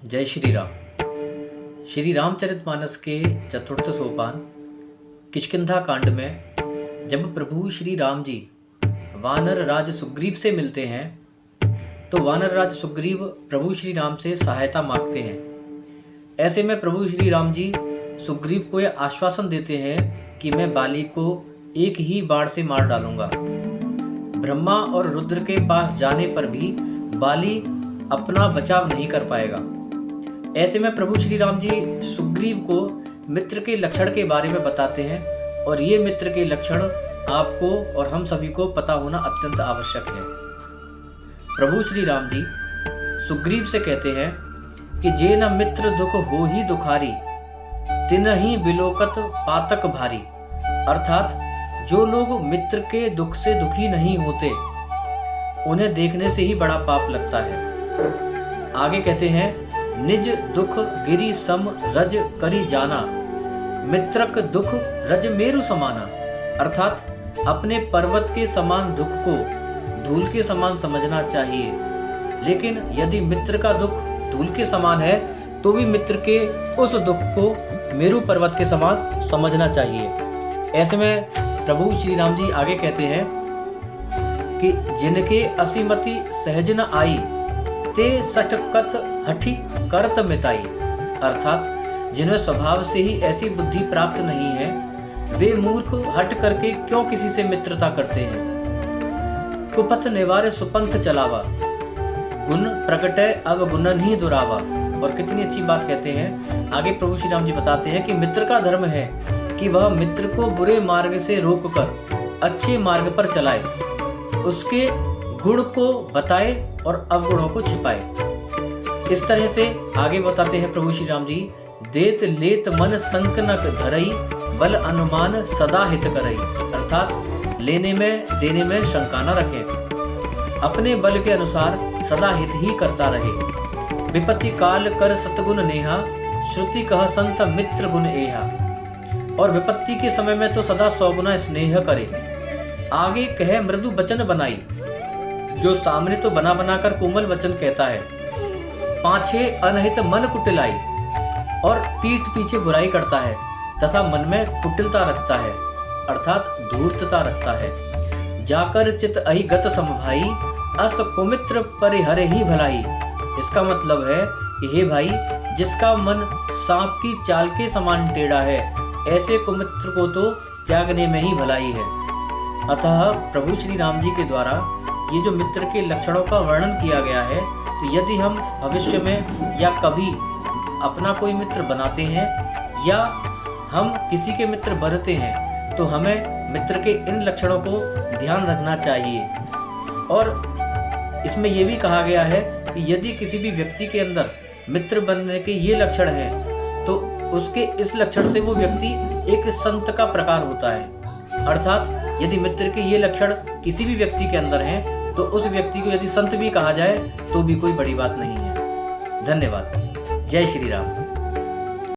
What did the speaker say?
जय श्री राम। श्री रामचरितमानस के चतुर्थ सोपान किष्किंधा कांड में जब प्रभु श्री राम जी वानर राज सुग्रीव से मिलते हैं तो वानर राज सुग्रीव प्रभु श्री राम से सहायता मांगते हैं। ऐसे में प्रभु श्री राम जी सुग्रीव को यह आश्वासन देते हैं कि मैं बाली को एक ही बाण से मार डालूंगा। ब्रह्मा और रुद्र के पास जाने पर भी बाली अपना बचाव नहीं कर पाएगा। ऐसे में प्रभु श्री राम जी सुग्रीव को मित्र के लक्षण के बारे में बताते हैं और ये मित्र के लक्षण आपको और हम सभी को पता होना अत्यंत आवश्यक है। प्रभु श्री राम जी सुग्रीव से कहते हैं कि जे न मित्र दुख हो ही दुखारी तिनहि बिलोकत पातक भारी। अर्थात जो लोग मित्र के दुख से दुखी नहीं होते उन्हें देखने से ही बड़ा पाप लगता है। आगे कहते हैं निज दुख गिरि सम रज करी जाना मित्रक दुख रज मेरु समाना। अर्थात अपने पर्वत के समान दुख को धूल के समान समझना चाहिए, लेकिन यदि मित्र का दुख धूल के समान है तो भी मित्र के उस दुख को मेरु पर्वत के समान समझना चाहिए। ऐसे में प्रभु श्री राम जी आगे कहते हैं कि जिनके असीमति सहज न आई ते सटकत हठी करत मिताई। अर्थात जिन्हें स्वभाव से ही ऐसी बुद्धि प्राप्त नहीं है वे मूर्ख हट करके क्यों किसी से मित्रता करते हैं। कुपथ निवारे सुपंथ चलावा गुण प्रकटय अवगुणन ही दुरावा। और कितनी अच्छी बात कहते हैं। आगे प्रभु श्री राम जी बताते हैं कि मित्र का धर्म है कि वह मित्र को बुरे मार्ग से रोककर अच्छे मार्ग पर चलाए, उसके गुण को बताए और अवगुणों को छिपाए। इस तरह से आगे बताते हैं प्रभु श्री राम जी देत लेत मन संकनक धरई बल अनुमान सदा हित करई। अर्थात लेने में देने में शंका न रखें, अपने बल के अनुसार सदा हित ही करता रहे। विपत्ति काल कर सतगुण नेहा श्रुति कह संत मित्र गुण एहा। और विपत्ति के समय में तो सदा 100 गुना स्नेह करे। आगे कहे मृदु वचन बनाई, जो सामने तो बना बना कर कोमल वचन कहता है, पाछे अनहित मन कुटिलाई और पीठ पीछे बुराई करता है तथा मन में कुटिलता रखता है, अर्थात धूर्तता रखता है। जाकर चित अहि गत समभाई अस कुमित्र परिहरे ही भलाई। इसका मतलब है कि हे भाई, जिसका मन सांप की चाल के समान टेढ़ा है ऐसे कुमित्र को तो त्यागने में ही भलाई है। अतः प्रभु श्री राम जी के द्वारा ये जो मित्र के लक्षणों का वर्णन किया गया है, तो यदि हम भविष्य में या कभी अपना कोई मित्र बनाते हैं या हम किसी के मित्र बनते हैं तो हमें मित्र के इन लक्षणों को ध्यान रखना चाहिए। और इसमें यह भी कहा गया है कि यदि किसी भी व्यक्ति के अंदर मित्र बनने के ये लक्षण हैं तो उसके इस लक्षण से वो व्यक्ति एक संत का प्रकार होता है। अर्थात यदि मित्र के ये लक्षण किसी भी व्यक्ति के अंदर हैं तो उस व्यक्ति को यदि संत भी कहा जाए तो भी कोई बड़ी बात नहीं है। धन्यवाद। जय श्री राम।